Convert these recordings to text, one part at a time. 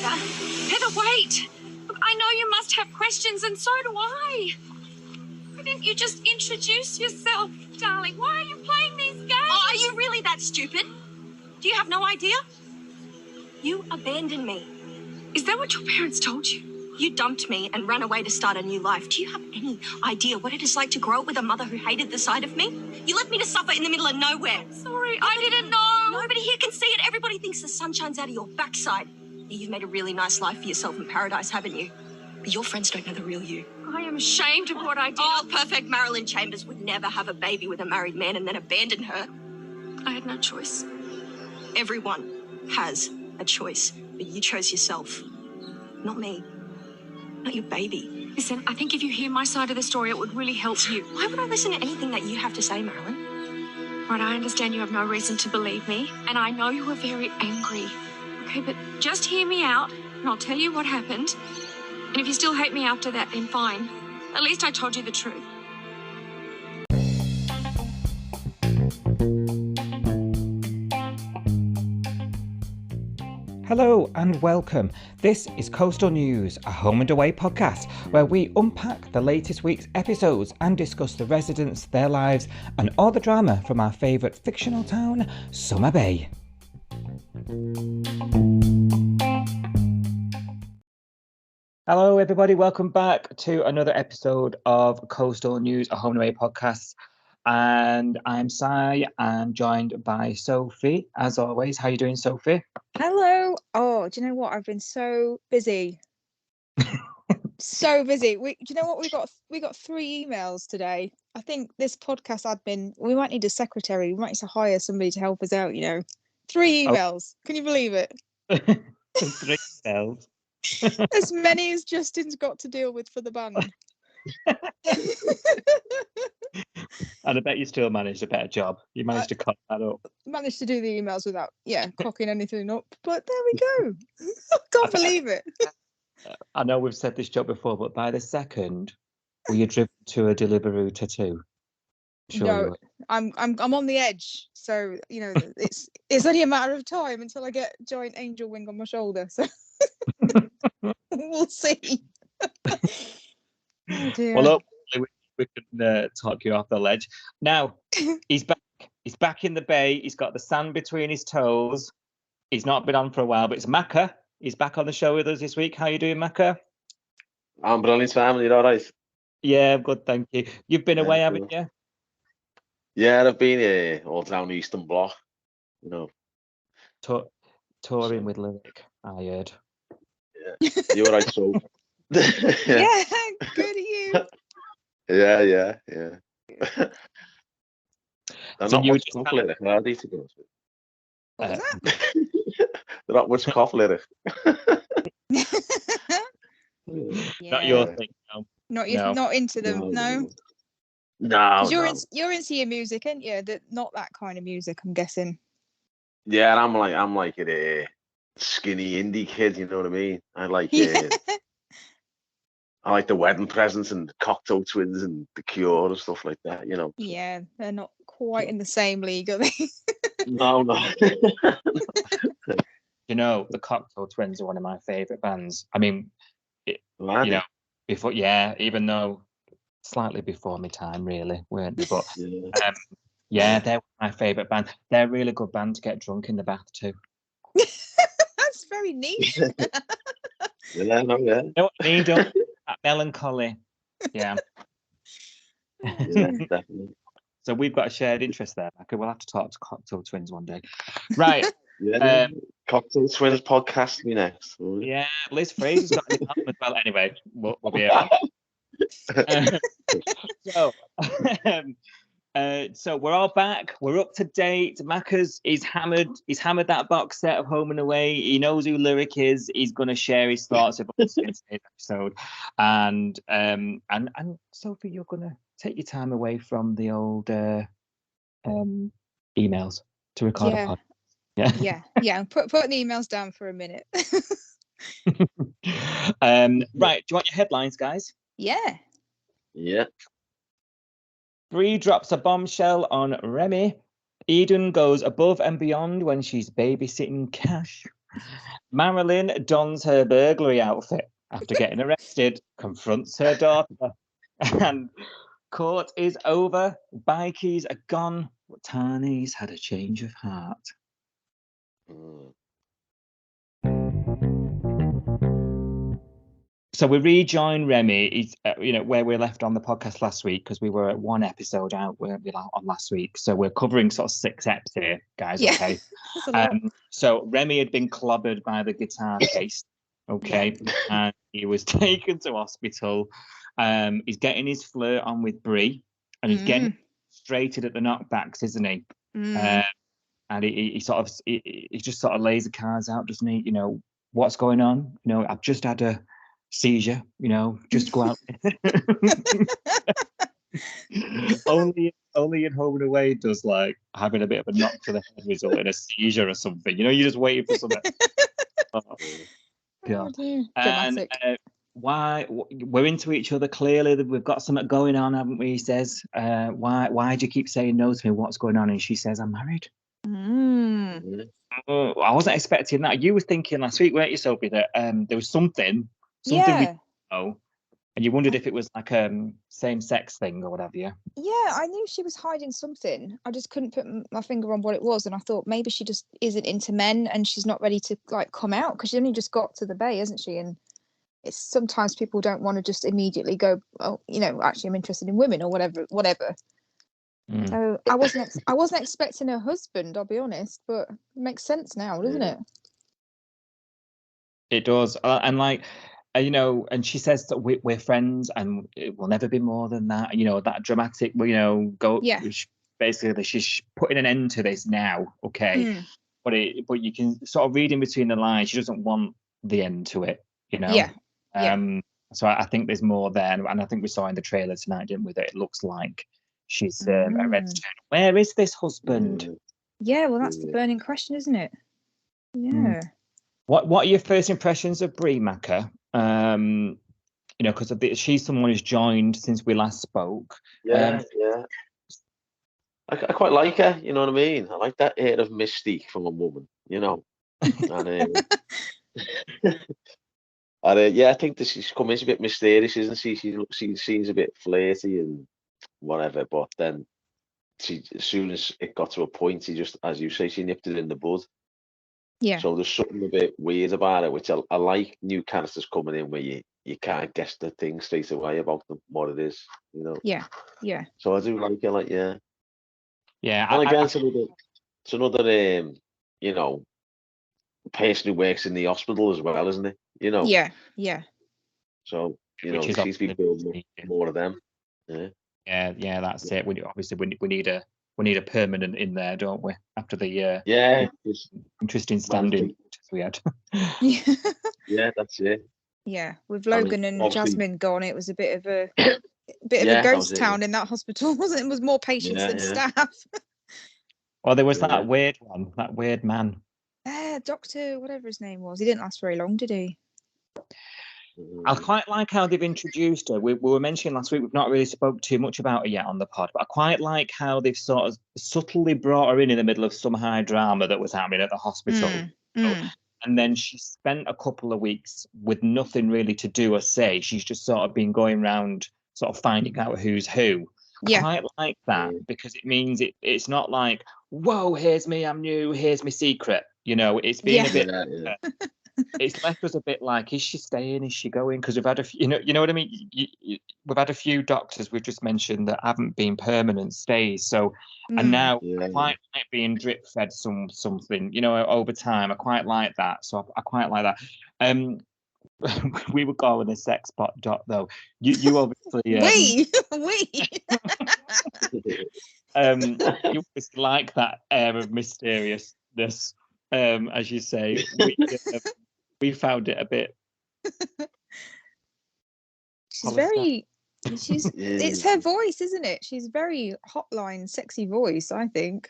Heather, wait. Look, I know you must have questions, and so do I. Why didn't you just introduce yourself, darling? Why are you playing these games? Oh, are you really that stupid? Do you have no idea? You abandoned me. Is that what your parents told you? You dumped me and ran away to start a new life. Do you have any idea what it is like to grow up with a mother who hated the sight of me? You left me to suffer in the middle of nowhere. Sorry, I didn't know. Nobody here can see it. Everybody thinks the sun shines out of your backside. You've made a really nice life for yourself in paradise, haven't you? But your friends don't know the real you. I am ashamed of what I did. Oh, perfect Marilyn Chambers would never have a baby with a married man and then abandon her. I had no choice. Everyone has a choice, but you chose yourself. Not me. Not your baby. Listen, I think if you hear my side of the story, it would really help you. Why would I listen to anything that you have to say, Marilyn? Right, I understand you have no reason to believe me, and I know you were very angry. Okay, but just hear me out, and I'll tell you what happened. And if you still hate me after that, then fine. At least I told you the truth. Hello and welcome. This is Coastal News, a home and away podcast where we unpack the latest week's episodes and discuss the residents, their lives, and all the drama from our favourite fictional town, Summer Bay. Hello everybody, welcome back to another episode of Coastal News, a home and away podcast. And I'm Si, and joined by Sophie, as always. How are you doing, Sophie? Hello. Oh, do you know what? I've been so busy. So busy. Do you know what? We got 3 emails today. I think this podcast admin, we might need a secretary. We might need to hire somebody to help us out, 3 emails. Can you believe it? 3 emails. As many as Justin's got to deal with for the band. And I bet you still managed a better job. You managed to cut that up. Managed to do the emails without, cocking anything up. But there we go. I can't believe it. I know we've said this job before, but by the second, were you driven to a Deliveroo tattoo? Sure. No, I'm on the edge. So it's only a matter of time until I get a giant angel wing on my shoulder. So we'll see. Oh dear. Well, hopefully we can talk you off the ledge. Now, he's back. He's back in the bay. He's got the sand between his toes. He's not been on for a while, but it's Macca. He's back on the show with us this week. How are you doing, Macca? I'm brilliant, family. All right. Yeah, I'm good, thank you. You've been away, haven't you? Yeah, I've been all down the Eastern Bloc. Touring with Lyrik, I heard. Yeah, you're right, so. Yeah, good at you. Yeah. They're So not you much just cough had- lyric, are they, to go to? What was that? They're not much cough lyric. Not your thing, no. Not into them, no. No. 'Cause you're into your music, aren't you? Not that kind of music, I'm guessing. Yeah, I'm like a skinny indie kid. You know what I mean? I like I like the Wedding Presents and the Cocktail Twins and the Cure and stuff like that. Yeah, they're not quite in the same league, are they? No. The Cocktail Twins are one of my favourite bands. I mean, before, even though slightly before my time, really, weren't they? But they're my favourite band. They're a really good band to get drunk in the bath too. That's very niche. Yeah. You know what I mean? That melancholy. Yeah. Yeah, definitely. So we've got a shared interest there. Okay, we'll have to talk to Cocktail Twins one day. Right. Yeah. Cocktail Twins podcast me next. Yeah, Liz Fraser's got an album as well. Anyway, we'll be here. So we're all back. We're up to date. Macca's he's hammered that box set of Home and Away. He knows who Lyrik is. He's going to share his thoughts about today's episode. And Sophie, you're going to take your time away from the old emails to record a podcast. Yeah. Putting the emails down for a minute. Right. Do you want your headlines, guys? Yeah. Yeah. Bree drops a bombshell on Remy. Eden goes above and beyond when she's babysitting Cash. Marilyn dons her burglary outfit after getting arrested, confronts her daughter, and court is over. Bikies are gone, but Tane's had a change of heart. So we rejoin Remy. He's, where we left on the podcast last week, because we were at one episode out, weren't we, on last week? So we're covering sort of 6 eps here, guys. Yeah. Okay. So Remy had been clobbered by the guitar case. Okay, and he was taken to hospital. He's getting his flirt on with Brie, and he's getting frustrated at the knockbacks, isn't he? And he just sort of lays the cards out, doesn't he? You know, what's going on? You know, I've just had a seizure, you know, just go out. only in Home and Away does like having a bit of a knock to the head result in a seizure or something. You know, you're just waiting for something. Oh, God. Dramatic. And why we're into each other clearly. We've got something going on, haven't we? He says, why do you keep saying no to me? What's going on? And she says, I'm married. Oh, I wasn't expecting that. You were thinking last week, weren't you, Sophie, that there was something we know, and you wondered if it was like a same-sex thing or whatever. Yeah, I knew she was hiding something. I just couldn't put my finger on what it was, and I thought maybe she just isn't into men and she's not ready to like come out, because she only just got to the Bay, isn't she? And it's sometimes people don't want to just immediately go, oh, you know, actually I'm interested in women or whatever. So I wasn't expecting a husband, I'll be honest, but it makes sense now, doesn't it? It does. And like, you know, and she says that we're friends and it will never be more than that. You know, that dramatic, you know, basically she's putting an end to this now. Okay. But you can sort of read in between the lines, she doesn't want the end to it, you know? So I think there's more there. And I think we saw in the trailer tonight, didn't we, that it looks like she's ready to turn. Where is this husband? Yeah, well, that's the burning question, isn't it? Yeah. What are your first impressions of Brie, Macca? You know, because she's someone who's joined since we last spoke. I quite like her. You know what I mean? I like that air of mystique from a woman. You know, and I think that she's come in a bit mysterious, isn't she? She seems a bit flirty and whatever, but then as soon as it got to a point, she just, as you say, she nipped it in the bud. Yeah. So there's something a bit weird about it, which I like new characters coming in where you can't guess the thing straight away about them, what it is, you know. Yeah. So I do like it, like Yeah. And again, it's another you know, person who works in the hospital as well, isn't it? You know. Yeah. So you know, she's been building more of them. Yeah, that's it. We need a permanent in there, don't we? After the interesting standing we had. Yeah, that's it. Yeah, with Logan and Jasmine gone, it was a bit of a ghost town in that hospital, wasn't it? It was more patients than staff. Well, there was that weird one, that weird man. Doctor, whatever his name was. He didn't last very long, did he? I quite like how they've introduced her. We were mentioning last week, we've not really spoke too much about her yet on the pod, but I quite like how they've sort of subtly brought her in the middle of some high drama that was happening at the hospital. And then she spent a couple of weeks with nothing really to do or say. She's just sort of been going around sort of finding out who's who. I quite like that because it means it's not like, whoa, here's me, I'm new, here's my secret. You know, it's been a bit... It's left us a bit like, is she staying? Is she going? Because we've had a few, you know what I mean? We've had a few doctors we've just mentioned that haven't been permanent stays. So, and now I quite like being drip fed something, you know, over time. I quite like that. So I quite like that. We would go with a sex bot dot though. You obviously we you always like that air of mysteriousness. As you say, we found it a bit. It's her voice, isn't it? She's very hotline, sexy voice, I think.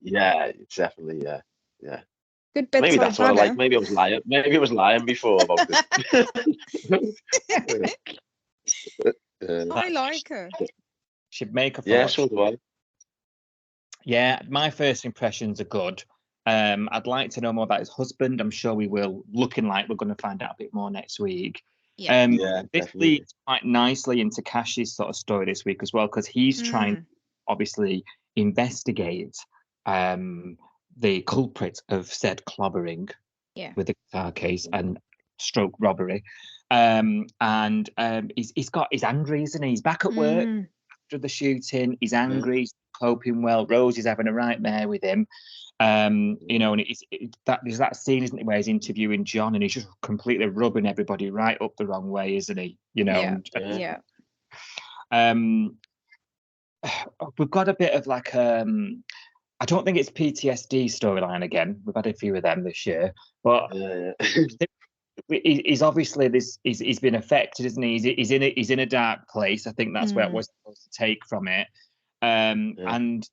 Yeah, it's definitely, yeah. Good bedside Maybe that's what I manner. like. Maybe I was lying before about it. I like her. She'd make a so do I. Yeah, my first impressions are good. I'd like to know more about his husband. I'm sure we will. Looking like we're going to find out a bit more next week. Yeah. This Definitely. leads quite nicely into Cash's sort of story this week as well, because he's trying to obviously investigate the culprit of said clobbering with the guitar case and stroke robbery. And he's angry, isn't he? He's back at work after the shooting. He's angry, he's coping well. Rose is having a nightmare with him. You know, and there's that scene, isn't it, where he's interviewing John and he's just completely rubbing everybody right up the wrong way, isn't he? You know, we've got a bit of like I don't think it's PTSD storyline again. We've had a few of them this year, but he's obviously he's been affected, isn't he? He's in a dark place. I think that's where it was supposed to take from it. And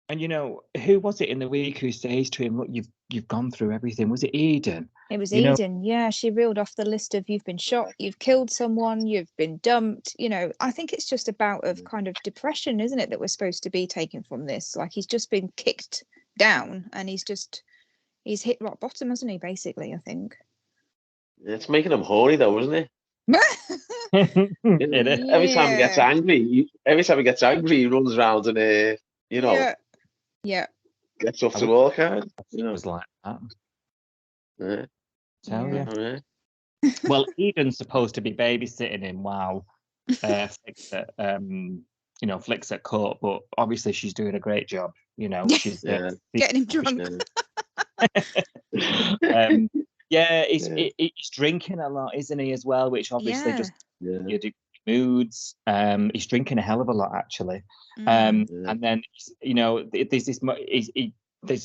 you know, who was it in the week who says to him, "Look, you've gone through everything"? Was it Eden? It was Eden. Yeah, she reeled off the list of you've been shot, you've killed someone, you've been dumped. You know, I think it's just a bout of kind of depression, isn't it, that we're supposed to be taking from this? Like he's just been kicked down and he's hit rock bottom, hasn't he? Basically, I think. It's making him horny, though, isn't it? Every time he gets angry, he runs around and you know. Yeah. Gets off to work hard. It was like that. Yeah. Tell you. Well, Eden's supposed to be babysitting him while Flick's at court, but obviously she's doing a great job. You know, she's getting him drunk. He's drinking a lot, isn't he, as well? Which obviously just moods. He's drinking a hell of a lot, actually. And then you know, there's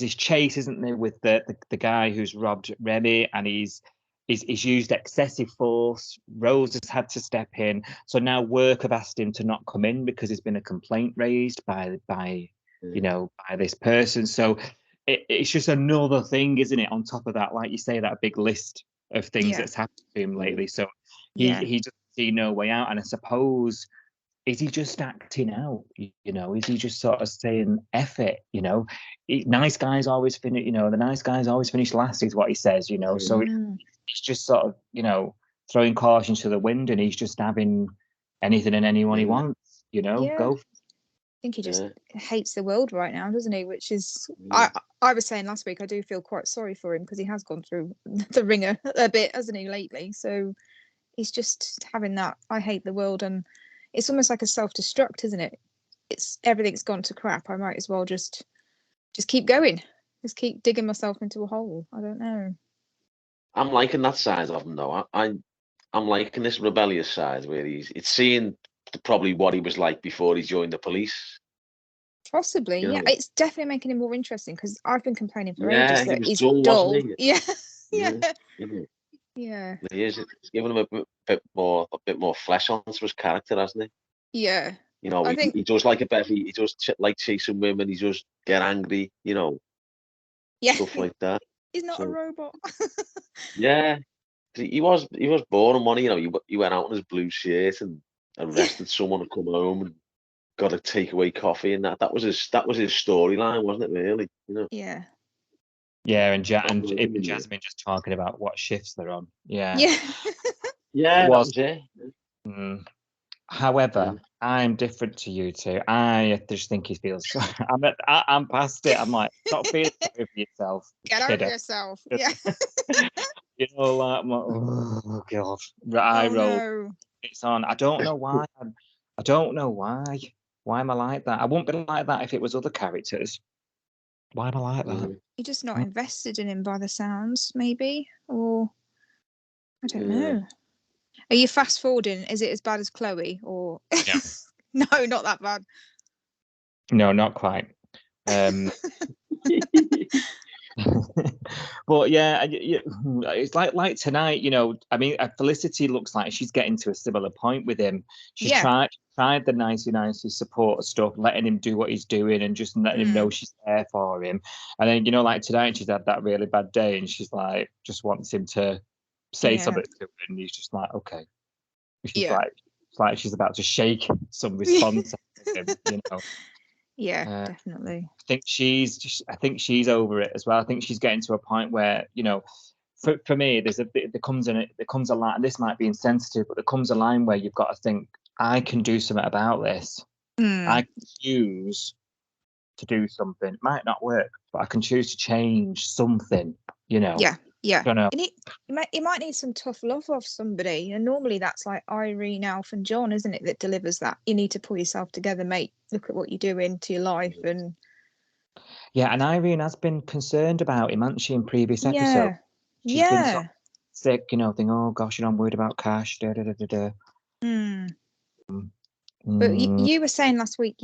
this chase, isn't there, with the guy who's robbed Remy, and he's used excessive force. Rose has had to step in, so now work have asked him to not come in because there's been a complaint raised by this person. So it's just another thing, isn't it, on top of that, like you say, that big list of things that's happened to him lately. So he doesn't see no way out, and I suppose, is he just acting out? You know, is he just sort of saying F it? You know, nice guys always finish. You know, the nice guys always finish last, is what he says. You know, so it's just sort of, you know, throwing caution to the wind, and he's just having anything and anyone he wants. You know, go. I think he just hates the world right now, doesn't he? Which is, I was saying last week, I do feel quite sorry for him because he has gone through the ringer a bit, hasn't he, lately? So he's just having that I hate the world, and it's almost like a self-destruct, isn't it? It's everything's gone to crap. I might as well just keep going, just keep digging myself into a hole. I don't know. I'm liking that side of him, though. I'm liking this rebellious side where it's seeing probably what he was like before he joined the police. Possibly, it's definitely making him more interesting because I've been complaining for ages that he's dull. Yeah. He is. It's given him a bit more flesh onto his character, hasn't he? Yeah. You know, he does like a bevy. He does like chasing women. He does get angry. You know. Stuff like that. He's not a robot. He was born on money. You know, he went out in his blue shirt and arrested someone and come home and got a takeaway coffee, and that was his storyline, wasn't it? Really, you know. Yeah. Yeah, and Jasmine just talking about what shifts they're on. Yeah. It was. However, I'm different to you two. I just think he feels. I'm past it. I'm like, stop feeling sorry for yourself. Get over yourself. Yeah. You know, like, oh god, I roll. No. It's on. I don't know why. I don't know why. Why am I like that? I wouldn't be like that if it was other characters. Why am I like that? You're just not invested in him by the sounds, maybe, or I don't know. Are you fast forwarding? Is it as bad as Chloe, or no, not that bad? No, not quite. But it's like tonight. You know, I mean, Felicity looks like she's getting to a similar point with him. She's tried the nicey support stuff, letting him do what he's doing and just letting him know she's there for him. And then, you know, like tonight, she's had that really bad day and she's like, just wants him to say something to him, and he's just like, okay. She's like she's about to shake some response at him, you know. Yeah, definitely. I think she's over it as well. I think she's getting to a point where, you know, for me, there comes a line, and this might be insensitive, but there comes a line where you've got to think, I can do something about this. I can choose to do something. It might not work, but I can choose to change something, you know. Yeah. Don't know. It might need some tough love off somebody, and normally that's like Irene, Alf, and John, isn't it? That delivers that. You need to pull yourself together, mate. Look at what you're doing to your life, and yeah. And Irene has been concerned about him, hasn't she, in previous episodes? She's been sort of sick, you know, thinking, oh gosh, you know, I'm worried about Cash. Da, da, da, da, da. But you were saying last week,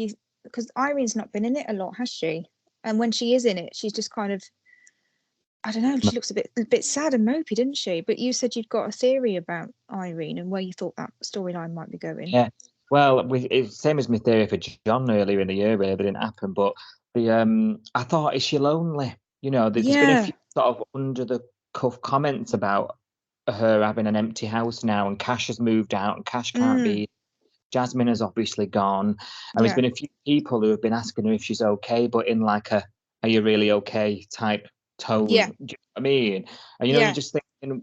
because Irene's not been in it a lot, has she? And when she is in it, she's just kind of, I don't know, she looks a bit sad and mopey, didn't she? But you said you'd got a theory about Irene and where you thought that storyline might be going. Yeah, well, it's same as my theory for John earlier in the year, where it didn't happen. But I thought, is she lonely? You know, there's been a few sort of under the cuff comments about her having an empty house now, and Cash has moved out, and Cash can't be. Jasmine has obviously gone, and there's been a few people who have been asking her if she's okay, but in like a "Are you really okay?" type tone. Yeah. Do you know what I mean? And you know, you're just thinking,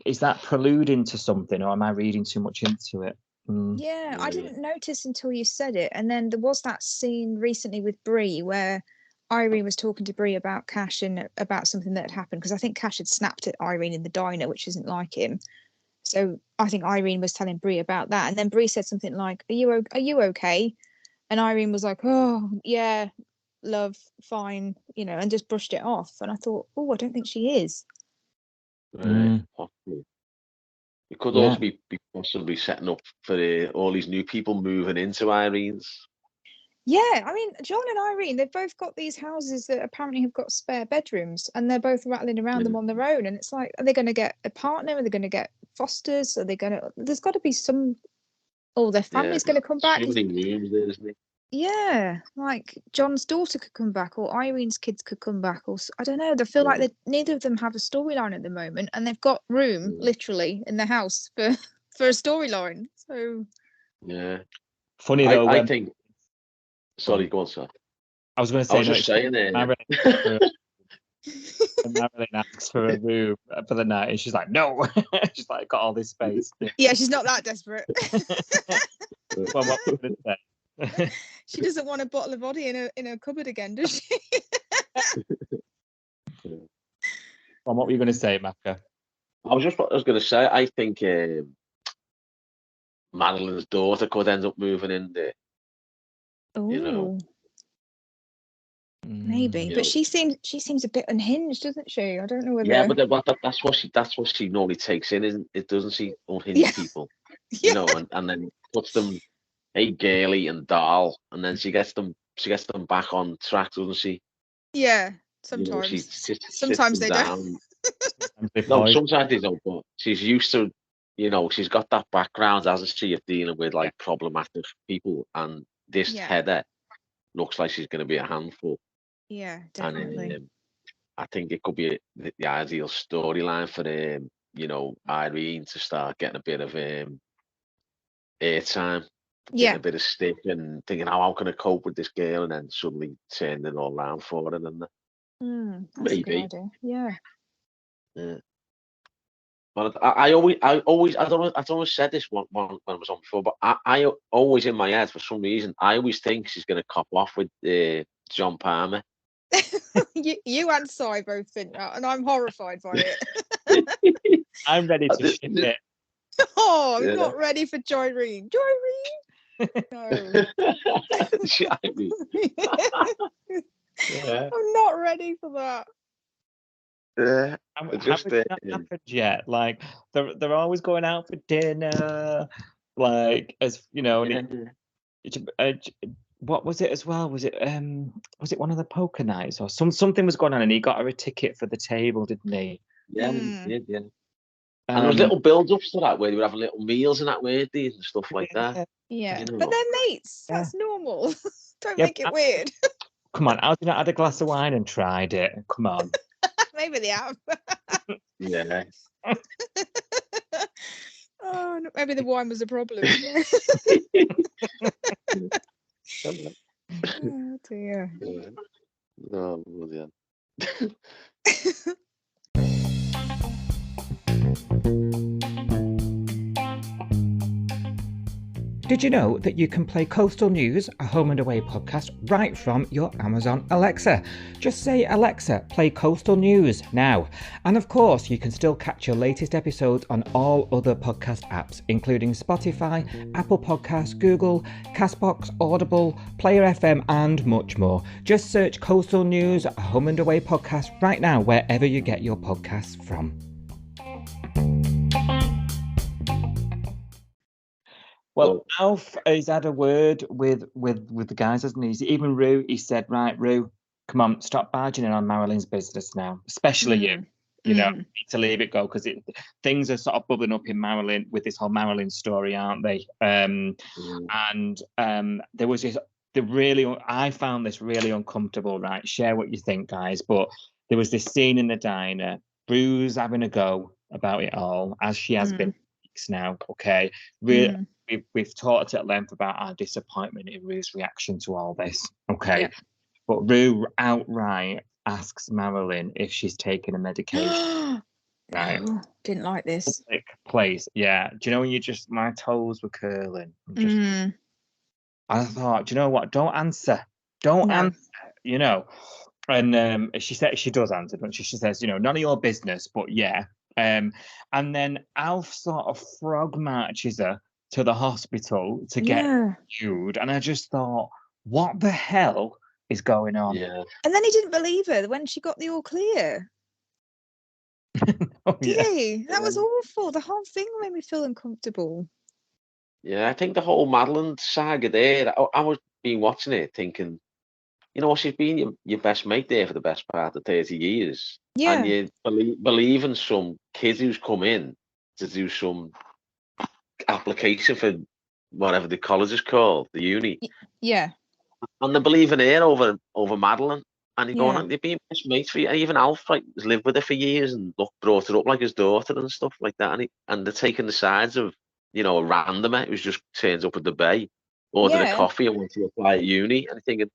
is that preluding to something, or am I reading too much into it? Yeah, I didn't notice until you said it. And then there was that scene recently with Bree where Irene was talking to Bree about Cash and about something that had happened, because I think Cash had snapped at Irene in the diner, which isn't like him. So I think Irene was telling Bree about that, and then Bree said something like, "Are you okay?" And Irene was like, "Oh yeah, love, fine," you know, and just brushed it off. And I thought, oh, I don't think she is. Possibly. It could also be possibly setting up for all these new people moving into Irene's. Yeah, I mean, John and Irene, they've both got these houses that apparently have got spare bedrooms, and they're both rattling around them on their own. And it's like, are they going to get a partner? Are they going to get fosters? Are they going to? There's got to be some. Oh, their family's going to come back. So many rooms there, isn't it? Yeah, like John's daughter could come back, or Irene's kids could come back, or I don't know. They feel like neither of them have a storyline at the moment, and they've got room literally in the house for a storyline. So funny though. I think. Sorry, go on, sir. I was going to say. I was just saying there. Marilyn asks for a room for the night, and she's like, "No." She's like, got all this space. Yeah, she's not that desperate. Well, what was I going to say? She doesn't want a bottle of body in a cupboard again, does she? Well, what were you going to say, Macca? I was going to say, I think Marilyn's daughter could end up moving in there. You know, maybe, but she seems a bit unhinged, doesn't she? I don't know whether. Yeah, but that's what she normally takes in, isn't it? Doesn't she? Unhinged people, you know, and then puts them, hey, girly and doll, and then she gets them back on track, doesn't she? Yeah, sometimes. You know, sometimes they don't. No, sometimes they don't. But she's used to, you know, she's got that background, hasn't she, of dealing with like problematic people, and this Heather looks like she's going to be a handful. Yeah, definitely. And I think it could be the ideal storyline for you know, Irene to start getting a bit of airtime, getting a bit of stick, and thinking, how can I cope with this girl, and then suddenly turning it all around for her, and maybe, yeah. But I always said this one when I was on before, but I always in my head, for some reason, I always think she's going to cop off with John Palmer. you and Si both think that, and I'm horrified by it. I'm ready to ship it. Oh, I'm not ready for Joyreen. No. I'm not ready for that. Haven't that happened yet? Like they're always going out for dinner, like, as you know. What was it as well? Was it one of the poker nights, or something was going on, and he got her a ticket for the table, didn't he? Yeah, he did, yeah. And there was little build-ups to that where they were having little meals and that, weren't they, and stuff like that. Yeah, you know, but they're mates. That's normal. Don't make it weird. Come on, how did I had a glass of wine and tried it? Come on. Maybe they have. Yeah. Oh, maybe the wine was a problem. dear. Yeah. No, well, Did you know that you can play Coastal News, a home and away podcast, right from your Amazon Alexa? Just say, Alexa, play Coastal News now. And of course, you can still catch your latest episodes on all other podcast apps, including Spotify, Apple Podcasts, Google, Castbox, Audible, Player FM, and much more. Just search Coastal News, a home and away podcast right now, wherever you get your podcasts from. Well, Alf has had a word with the guys, hasn't he? Even Rue, he said, right, Rue, come on, stop barging in on Marilyn's business now, especially you. You know, you need to leave it go because things are sort of bubbling up in Marilyn with this whole Marilyn story, aren't they? And there was this, I found this really uncomfortable, right? Share what you think, guys. But there was this scene in the diner, Rue's having a go about it all, as she has been weeks now, okay? Really. We've talked at length about our disappointment in Rue's reaction to all this, okay? Yeah. But Rue outright asks Marilyn if she's taken a medication. Right? No, didn't like this. Public place, yeah. Do you know when my toes were curling? I thought, do you know what? Don't answer. Don't answer. You know. And she said she does answer, don't she? She says, you know, none of your business, but yeah. And then Alf sort of frog marches her to the hospital to get viewed, and I just thought, what the hell is going on? Yeah. And then he didn't believe her when she got the all clear. Did he? That was awful. The whole thing made me feel uncomfortable. Yeah, I think the whole Madeline saga there, I was been watching it thinking, you know, she's been your best mate there for the best part of 30 years. Yeah. And you believe in some kid who's come in to do some application for whatever the college is called, the uni. Yeah. And they believe in her over Madeline. And you're going, they've been best mates for you. And even Alf has lived with her for years and brought her up like his daughter and stuff like that. And they're taking the sides of, you know, a randomer who's just turns up at the bay, ordered a coffee and went to apply at uni. And I'm thinking,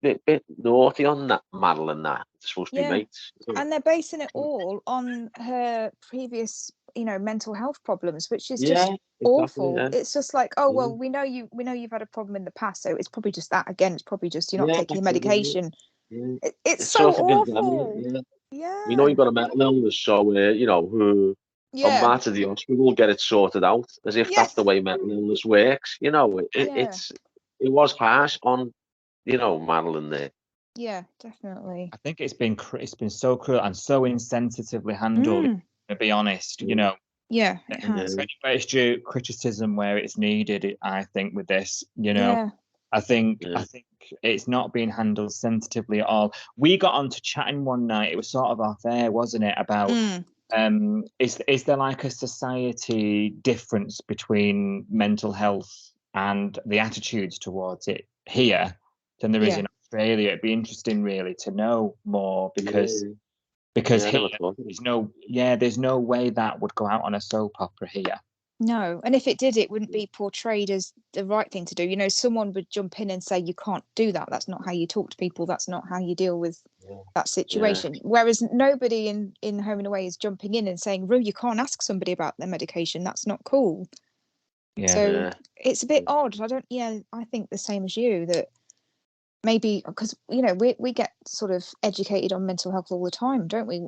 bit naughty on that Madeline, that they're supposed to be mates. And they're basing it all on her previous, you know, mental health problems, which is just awful. Yeah. It's just like, oh well, we know you've had a problem in the past, so it's probably just that again. It's probably just you're not taking your medication. It's so awful. Yeah. We know you've got a mental illness, so you know, come back to the hospital, get it sorted out, as if that's the way mental illness works. You know, it was harsh on, you know, Madeline there. Yeah, definitely. I think it's been so cruel and so insensitively handled. To be honest, you know. Yeah, it has. It's due criticism where it's needed. I think with this, you know. Yeah. I think it's not being handled sensitively at all. We got onto chatting one night. It was sort of off air, wasn't it? About is there like a society difference between mental health and the attitudes towards it here than there is in Australia? It'd be interesting really to know more because here, there's no way that would go out on a soap opera here. No, and if it did, it wouldn't be portrayed as the right thing to do. You know, someone would jump in and say, you can't do that. That's not how you talk to people. That's not how you deal with that situation. Yeah. Whereas nobody in Home and Away is jumping in and saying, Rue, you can't ask somebody about their medication. That's not cool. Yeah. So it's a bit odd. I think the same as you, that maybe because, you know, we get sort of educated on mental health all the time, don't we?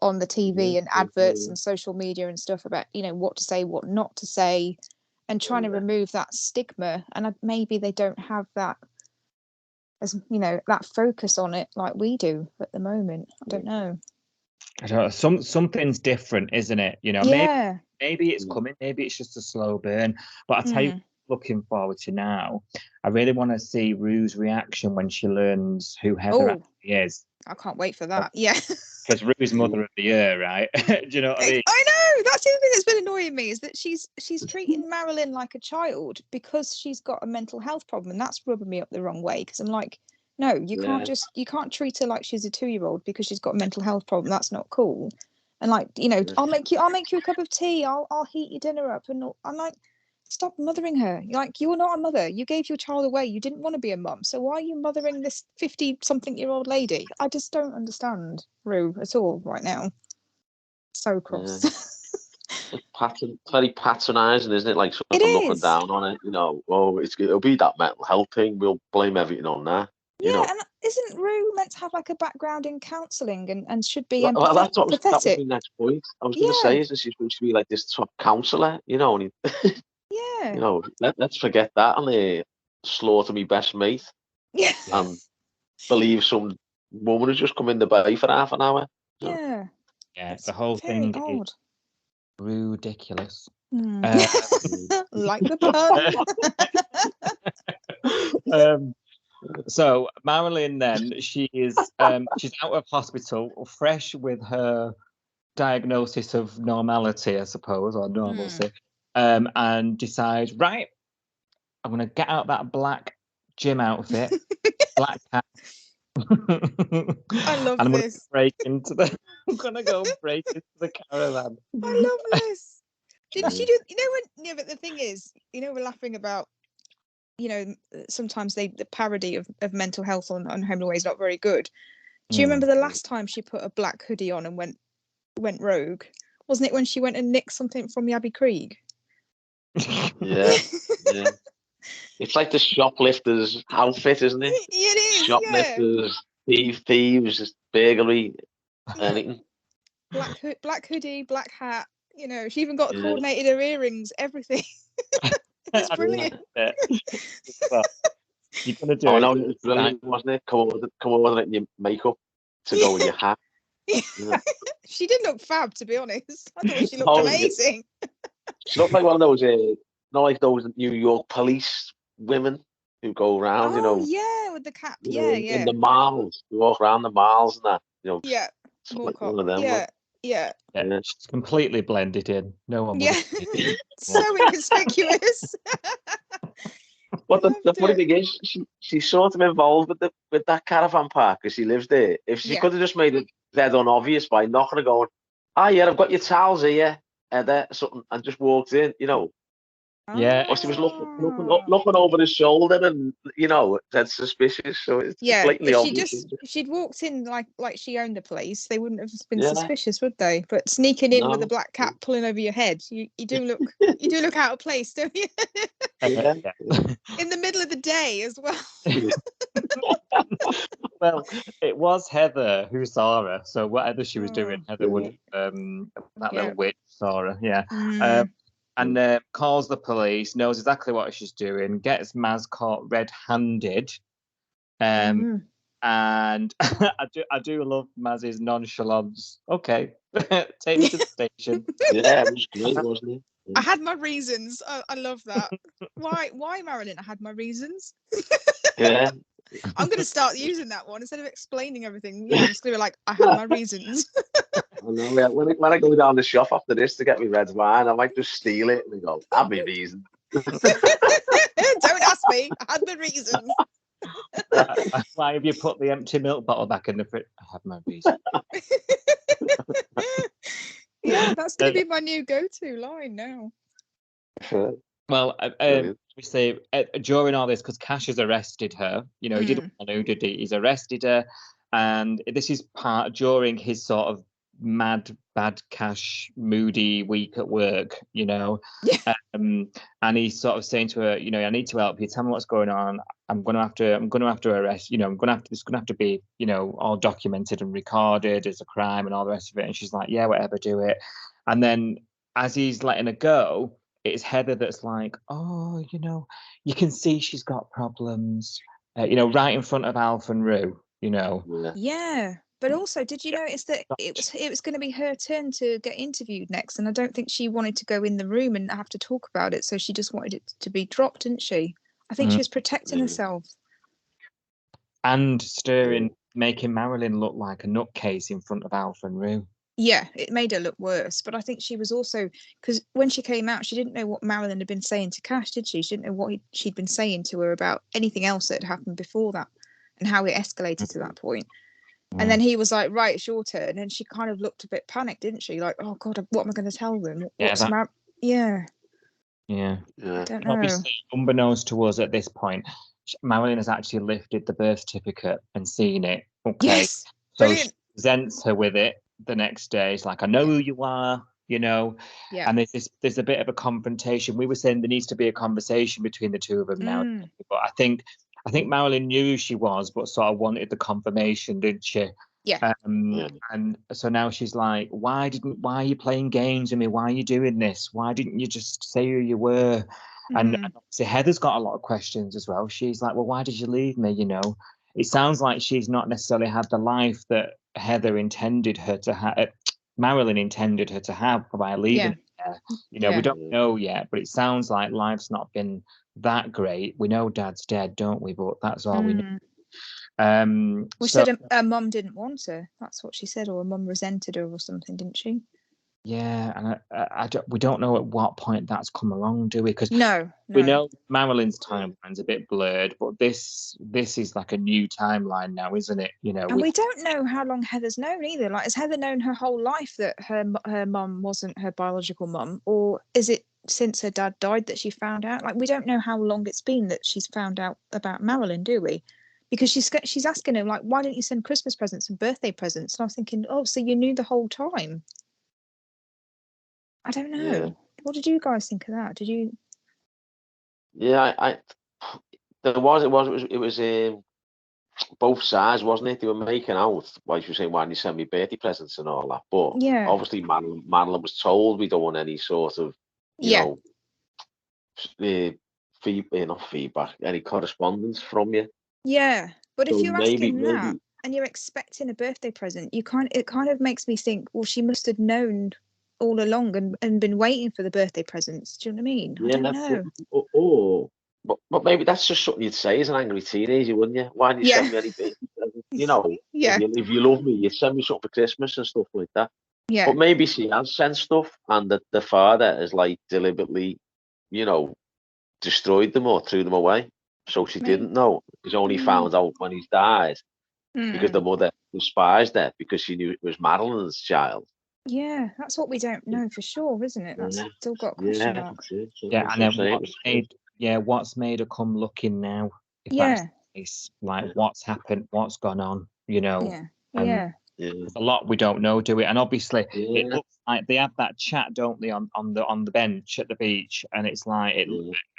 On the TV and adverts and social media and stuff about, you know, what to say, what not to say, and trying to remove that stigma. And maybe they don't have that, as you know, that focus on it like we do at the moment. I don't know. Something's different, isn't it? You know, maybe it's coming, maybe it's just a slow burn. But I tell you, looking forward to now, I really want to see Rue's reaction when she learns who Heather actually is. I can't wait for that. Yeah. Because Rue's Mother of the Year, right? Do you know what I mean? I know. That's the other thing that's been annoying me, is that she's treating Marilyn like a child because she's got a mental health problem, and that's rubbing me up the wrong way. Because I'm like, no, you can't treat her like she's a 2-year-old because she's got a mental health problem. That's not cool. And like, you know, I'll make you a cup of tea. I'll heat your dinner up, and I'm like, Stop mothering her. Like, you're not a mother. You gave your child away. You didn't want to be a mum. So why are you mothering this 50-something-year-old lady? I just don't understand Rue at all right now. So cross. Very patronising, isn't it? Like sort It of looking is. down on it. Oh, it'll be that mental health thing. We'll blame everything on that. Yeah, and isn't Rue meant to have like a background in counselling and should be Well, that was empathetic? my next point. I was going to say, isn't she supposed to be like this top counsellor? And Yeah. let's forget that and slaughter me best mate Yeah. and believe some woman who's just come in the bay for half an hour. Yeah. Yeah, the whole thing is ridiculous. Like the pun. So Marilyn, then she's out of hospital, fresh with her diagnosis of normality, I suppose, or normalcy, and decides, right, I'm gonna get out that black gym outfit, black hat. I love and this. I'm gonna go break into the caravan. I love this. Did she do? But the thing is, we're laughing about. Sometimes the parody of mental health on Home and Away is not very good. Do you remember the last time she put a black hoodie on and went rogue? Wasn't it when she went and nicked something from Yabby Krieg? Yeah. It's like the shoplifter's outfit, isn't it? It is. Shoplifters, thieves, burglary, anything. Black hoodie, black hat. She even got coordinated her earrings, everything. It's brilliant. Well, you're gonna do it. No, it was brilliant, wasn't it? Coordinating your makeup to go with your hat. Yeah. She did look fab, to be honest. I thought she looked amazing. She looked like one of those, like those New York police women who go around, yeah, with the cap. Yeah. In the malls, you walk around the malls and that, Yeah. Like one of them. Yeah. She's completely blended in. No one. Yeah. So inconspicuous. But the funny thing is, she's sort of involved with that caravan park because she lives there. If she could have just made it dead unobvious by knocking and going, "Oh yeah, I've got your towels here," and something, and just walked in, Yeah. Or she was looking over his shoulder, and that's suspicious. So it's blatantly obvious. She'd walked in like she owned the place, they wouldn't have been suspicious, would they? But sneaking in with a black cap pulling over your head, you do look out of place, don't you? In the middle of the day as well. Well, it was Heather who saw her, so whatever she was doing, Heather would that little witch saw her, and calls the police, knows exactly what she's doing, gets Maz caught red-handed, and I do love Maz's nonchalance. Okay, take me to the station. Yeah, it was great, wasn't it? I had my reasons. I love that. Why, Marilyn? I had my reasons. Yeah. I'm going to start using that one instead of explaining everything. I'm just going to be like, I had my reasons. I know. Yeah. When I go down the shop after this to get me red wine, I might just steal it and go, "Have me reason." Don't ask me. I had my reasons. Why have you put the empty milk bottle back in the fridge? I have my reason. Yeah, that's going to be my new go-to line now. Well, we say during all this, because Cash has arrested her. He didn't want to, did he? He's arrested her, and this is part during his sort of mad, bad Cash, moody week at work. And he's sort of saying to her, I need to help you. Tell me what's going on. I'm gonna have to arrest. It's gonna have to be, all documented and recorded as a crime and all the rest of it. And she's like, yeah, whatever, do it. And then as he's letting her go, it's Heather that's like, oh, you can see she's got problems, right in front of Alf and Rue, Yeah, but also, did you notice that it was going to be her turn to get interviewed next, and I don't think she wanted to go in the room and have to talk about it, so she just wanted it to be dropped, didn't she? I think she was protecting herself. And making Marilyn look like a nutcase in front of Alf and Rue. Yeah, it made her look worse. But I think she was also, because when she came out, she didn't know what Marilyn had been saying to Cash, did she? She didn't know what she'd been saying to her about anything else that had happened before that and how it escalated to that point. And then he was like, right, it's your turn. And she kind of looked a bit panicked, didn't she? Like, oh, God, what am I going to tell them? Yeah. Yeah. Yeah. Don't know. Obviously, unbeknownst to us at this point, Marilyn has actually lifted the birth certificate and seen it. Okay. Yes, So brilliant. she presents her with it the next day. It's like, I know who you are, Yeah. And there's a bit of a confrontation. We were saying there needs to be a conversation between the two of them now. But I think Marilyn knew who she was, but sort of wanted the confirmation, didn't she? Yeah. And so now she's like, why are you playing games with me? Why are you doing this? Why didn't you just say who you were? And obviously Heather's got a lot of questions as well. She's like, well, why did you leave me? It sounds like she's not necessarily had the life that Heather intended her to have. Marilyn intended her to have by leaving her. We don't know yet, but it sounds like life's not been that great. We know Dad's dead, don't we? But that's all we know. We said her mum didn't want her. That's what she said, or her mum resented her or something, didn't she? Yeah, and we don't know at what point that's come along, do we? Because no. We know Marilyn's timeline's a bit blurred, but this is like a new timeline now, isn't it? And we don't know how long Heather's known either. Like, has Heather known her whole life that her mum wasn't her biological mum, or is it since her dad died that she found out? Like, we don't know how long it's been that she's found out about Marilyn, do we? Because she's asking him, like, why didn't you send Christmas presents and birthday presents? And I was thinking, oh, so you knew the whole time. I don't know. Yeah. What did you guys think of that? Did you? Yeah, it was both sides, wasn't it? They were making out, like you were saying, why didn't you send me birthday presents and all that? But obviously Marilyn was told we don't want any sort of, not feedback, any correspondence from you. Yeah, but So if you're asking that and you're expecting a birthday present, it kind of makes me think, well, she must have known all along and been waiting for the birthday presents. Do you know what I mean? I don't know. But maybe that's just something you'd say as an angry teenager, wouldn't you? Why didn't you send me any birthday presents? If you love me, you'd send me something for Christmas and stuff like that. Yeah. But maybe she has sent stuff, and the father has like deliberately, destroyed them or threw them away. So she didn't know. She's only found out when he's died because the mother despised her because she knew it was Marilyn's child. Yeah, that's what we don't know for sure, isn't it? That's still got a question mark. And then what's made her come looking now? If that's the case, like what's happened, what's gone on, There's a lot we don't know, do we? And obviously, it looks like they have that chat, don't they, on the bench at the beach, and it's like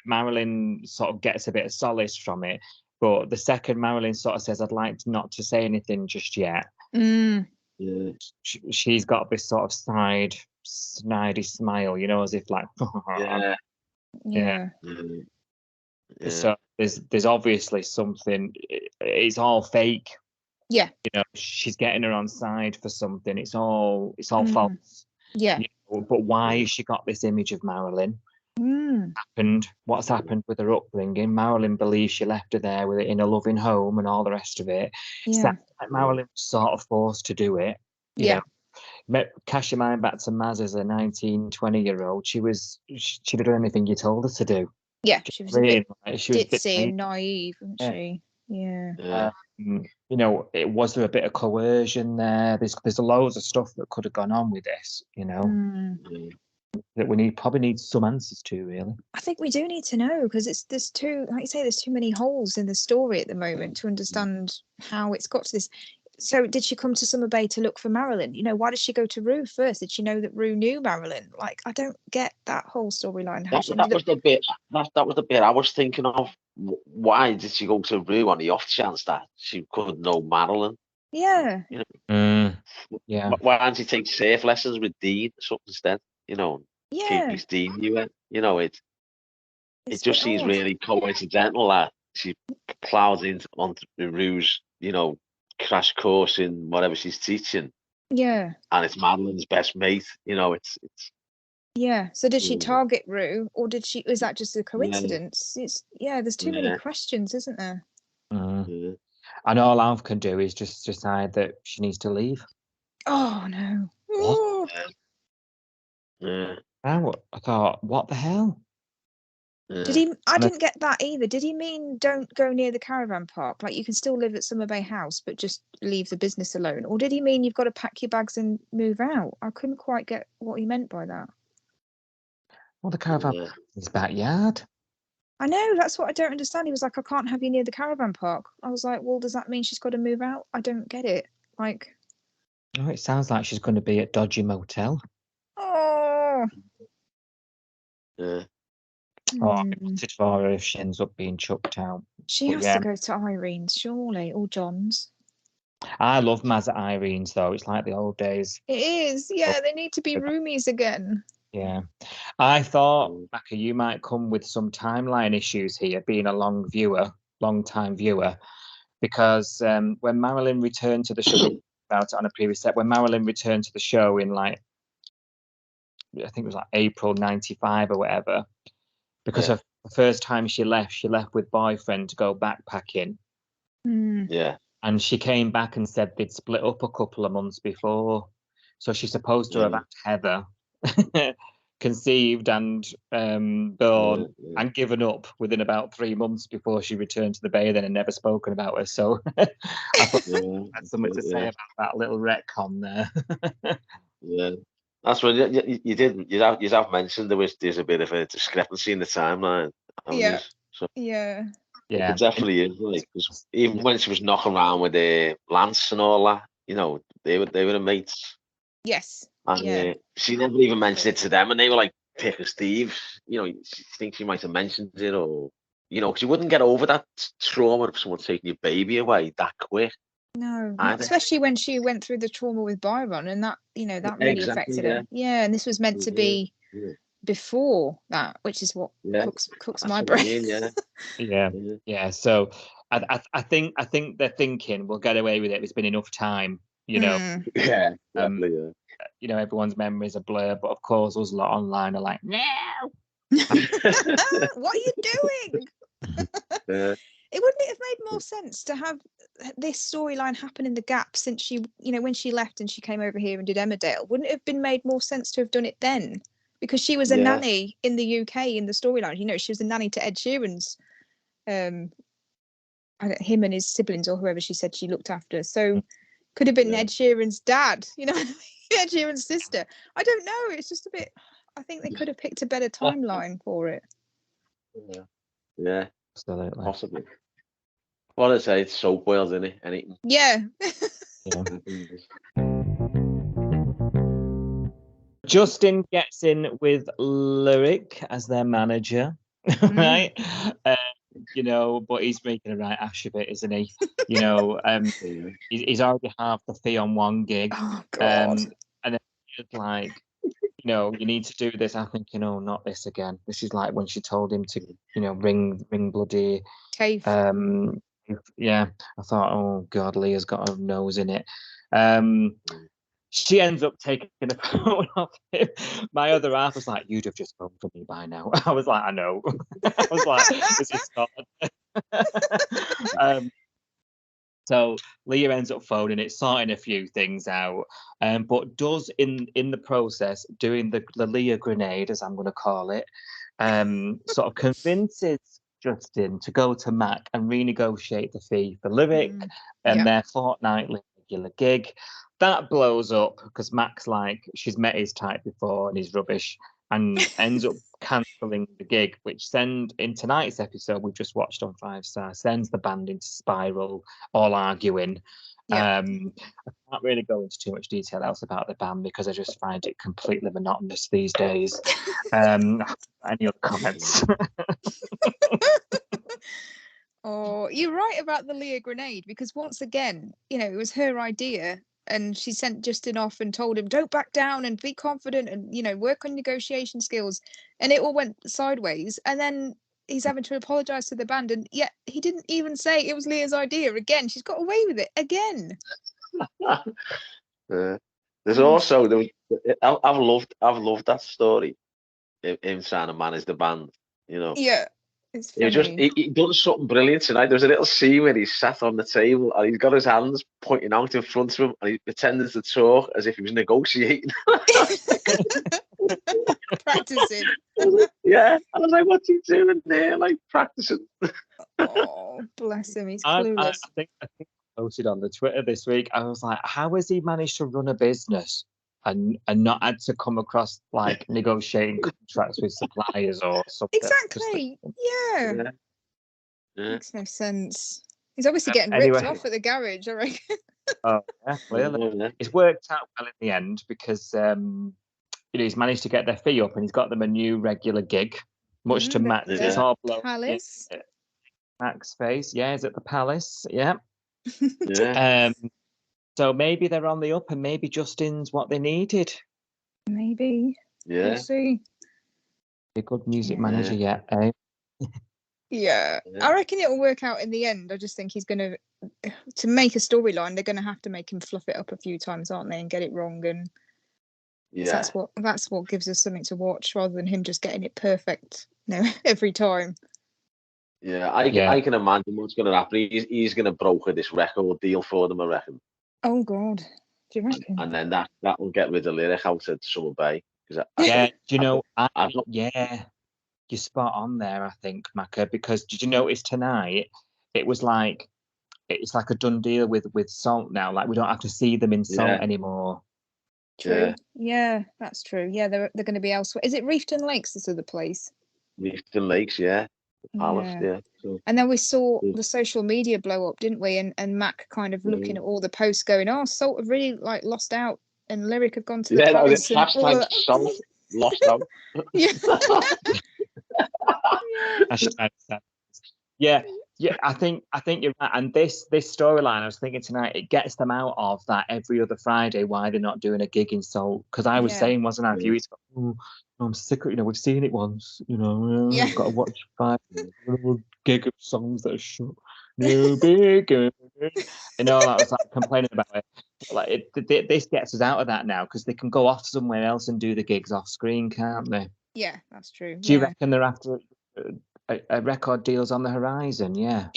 Marilyn sort of gets a bit of solace from it, but the second Marilyn sort of says, "I'd like not to say anything just yet." She's got this sort of snidey smile, as if like, So there's obviously something. It's all fake. Yeah. She's getting her on side for something. It's all false. Yeah. But why has she got this image of Marilyn? What's happened with her upbringing? Marilyn believes she left her there with it in a loving home and all the rest of it. Yeah. Like Marilyn was sort of forced to do it. Cast your mind back to Maz as a 19, 20-year-old. She'd have done anything you told her to do. Yeah, she was a bit ditzy and naive, wasn't she? Yeah. Was there a bit of coercion there? There's loads of stuff that could have gone on with this, that we probably need some answers to, really. I think we do need to know, because there's too many holes in the story at the moment to understand how it's got to this. So did she come to Summer Bay to look for Marilyn? Why did she go to Rue first? Did she know that Rue knew Marilyn? Like, I don't get that whole storyline. That was the bit I was thinking of. Why did she go to Rue on the off chance that she could know Marilyn? Yeah. Yeah. Why didn't she take surf lessons with Dean or something instead? Keep his Dean knew it. It just seems really coincidental that she plows onto Rue's, crash course in whatever she's teaching. Yeah. And it's Madeline's best mate. It's Yeah. So did she target Rue, or is that just a coincidence? There's too many questions, isn't there? And all Alf can do is just decide that she needs to leave. Oh no. What? I thought, what the hell? Did he? I didn't get that either. Did he mean don't go near the caravan park? Like, you can still live at Summer Bay House, but just leave the business alone? Or did he mean you've got to pack your bags and move out? I couldn't quite get what he meant by that. Well, the caravan Yeah. park in his backyard. I know, that's what I don't understand. He was like, I can't have you near the caravan park. I was like, well, does that mean she's got to move out? I don't get it. Like, Oh, it sounds like she's going to be at Dodgy Motel. oh. Yeah. Oh, I'm Hmm. gutted for her if she ends up being chucked out. She But has yeah. to go to Irene's, surely, or John's. I love Maz at Irene's, though. It's like the old days. It is. Yeah, they need to be roomies again. Yeah. I thought, Macca, you might come with some timeline issues here, being a long-time viewer, because when Marilyn returned to the show, about it on a previous set, when Marilyn returned to the show in like, I think it was like April 95 or whatever, because of the first time she left with boyfriend to go backpacking. Yeah. And she came back and said they'd split up a couple of months before. So she's supposed to have had Heather conceived and born and given up within about 3 months before she returned to the bay then and never spoken about her. So I thought I had something to say about that little retcon there. Yeah. That's what you didn't. You have mentioned there's a bit of a discrepancy in the timeline. Yeah. So Yeah. Yeah, it definitely is. Like, 'cause even when she was knocking around with Lance and all that, you know, they were mates. Yes. And Yeah. she never even mentioned it to them, and they were like pick as thieves. You know, you think she might have mentioned it, or you know, because you wouldn't get over that trauma of someone taking your baby away that quick. No, either. especially when she went through the trauma with Byron, and that, you know, that really Exactly, affected her. Yeah, and this was meant to be before that, which is what cooks That's my what I brain. mean, yeah. So I think they're thinking we'll get away with it. It's been enough time, you know. Yeah, definitely, You know, everyone's memories are blurred, but of course, us lot online are like, no. What are you doing? It wouldn't it have made more sense to have this storyline happen in the gap since she, you know, when she left and she came over here and did Emmerdale? Wouldn't it have been made more sense to have done it then? Because she was a nanny in the UK in the storyline. You know, she was a nanny to Ed Sheeran's, him and his siblings or whoever she said she looked after. So could have been Ed Sheeran's dad, you know, Ed Sheeran's sister. I don't know. It's just a bit. I think they could have picked a better timeline for it. Yeah, absolutely, possibly. Well, I say it's soap boils, isn't it? Anything. Yeah. Justin gets in with Lyrik as their manager, right? You know, but he's making a right ash of it, isn't he? You know, he's already half the fee on one gig. Oh God. And then it's like, you know, you need to do this. I think, you know, not this again. This is like when she told him to, you know, ring bloody Cave. Yeah, I thought, oh God, Leah's got her nose in it. She ends up taking a phone off him. My other half was like, you'd have just phoned for me by now. I was like, I know. I was like, this is Scotland. So Leah ends up phoning it, sorting a few things out, but does in the process, doing the Leah grenade, as I'm going to call it, sort of convinces Justin to go to Mac and renegotiate the fee for Lyrik and their fortnightly regular gig. That blows up because Mac's like, she's met his type before and he's rubbish, and ends up cancelling the gig, which in tonight's episode we've just watched on 5 Star, sends the band into spiral, all arguing. I can't really go into too much detail else about the band because I just find it completely monotonous these days. Any other comments? Oh, you're right about the Leah grenade, because once again, you know, it was her idea, and she sent Justin off and told him, don't back down and be confident and, you know, work on negotiation skills, and it all went sideways. And then he's having to apologize to the band, and yet he didn't even say it was Leah's idea. Again, she's got away with it again. There's also I've loved that story, him trying to manage the band, you know. It's funny. He done something brilliant tonight. There's a little scene where he's sat on the table and he's got his hands pointing out in front of him and he's pretending to talk as if he was negotiating. Practicing. Yeah, and I was like, what's he doing there? Like practicing. Oh, bless him. He's clueless. I think I posted on the Twitter this week. I was like, how has he managed to run a business and not had to come across like negotiating contracts with suppliers or something. Exactly. Yeah. Yeah. Makes no sense. He's obviously getting Anyway. ripped off at the garage, I reckon. Oh, yeah, clearly. Yeah. It's worked out well in the end because he's managed to get their fee up and he's got them a new regular gig, much to Matt's Yeah. top blow. Palace. Mac's face, yeah, is at the Palace, yeah. Yeah. So maybe they're on the up and maybe Justin's what they needed. Maybe. Yeah. We'll see. A good music Yeah. manager yet, eh? Yeah. I reckon it'll work out in the end. I just think he's going to make a storyline, they're going to have to make him fluff it up a few times, aren't they, and get it wrong. And Yeah. that's what gives us something to watch rather than him just getting it perfect, every time. Yeah, I can imagine what's going to happen. He's going to broker this record deal for them, I reckon. Oh God, do you reckon? And then that will get rid of Lyrik out at Summer Bay. Yeah, do you know? Yeah, you're spot on there. I think, Macca, because did you notice tonight? It's like a done deal with Salt now. Like we don't have to see them in Salt anymore. True. Yeah, that's true. Yeah, they're going to be elsewhere. Is it Reefton Lakes? This other place. Reefton Lakes, yeah. The Palace, yeah. So, and then we saw the social media blow up, didn't we? And Mac kind of looking at all the posts, going, "Oh, Salt have really like lost out, and Lyrik have gone to the Palace." Yeah, hashtag Salt lost out. Yeah. Yeah, I think you're right. And this storyline, I was thinking tonight, it gets them out of that every other Friday. Why they're not doing a gig in Salt? Because I was saying, wasn't I, a few weeks ago? Oh, I'm sick of, we've seen it once. I've got to watch 5 gig of songs that are short. No big, I was like complaining about it. Like this gets us out of that now because they can go off somewhere else and do the gigs off screen, can't they? Yeah, that's true. Do you reckon they're after a record deal's on the horizon? Yeah.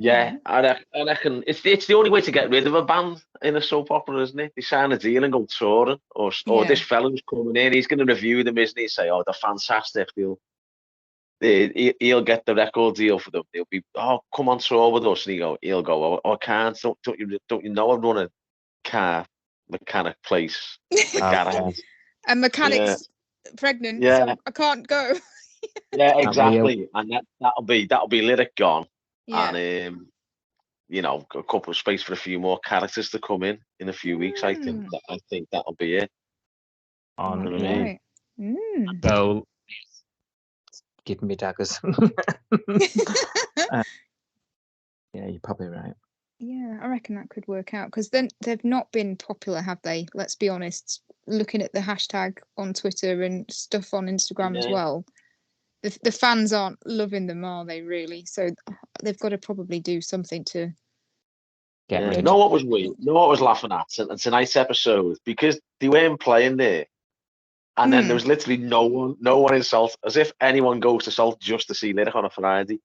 Yeah, I reckon it's the only way to get rid of a band in a soap opera, isn't it? They sign a deal and go touring, or this fella's coming in, he's going to review them, isn't he? Say, oh, they're fantastic. He'll get the record deal for them. They'll be, oh, come on tour with us, and he'll go, oh, I can't. Don't you know I run a car mechanic place, garage, and mechanic's pregnant, so I can't go. Yeah, exactly, and that'll be Lyrik gone. Yeah. And a couple of space for a few more characters to come in a few weeks. I think that'll be it. On so give me daggers. Yeah, you're probably right. Yeah, I reckon that could work out because then they've not been popular, have they? Let's be honest. Looking at the hashtag on Twitter and stuff on Instagram as well. The fans aren't loving them, are they, really? So they've got to probably do something to get rid of. Know what was weird? Know what I was laughing at tonight's episode? Because they weren't playing there. And then there was literally no one in Salt, as if anyone goes to Salt just to see Lyrik on a Friday.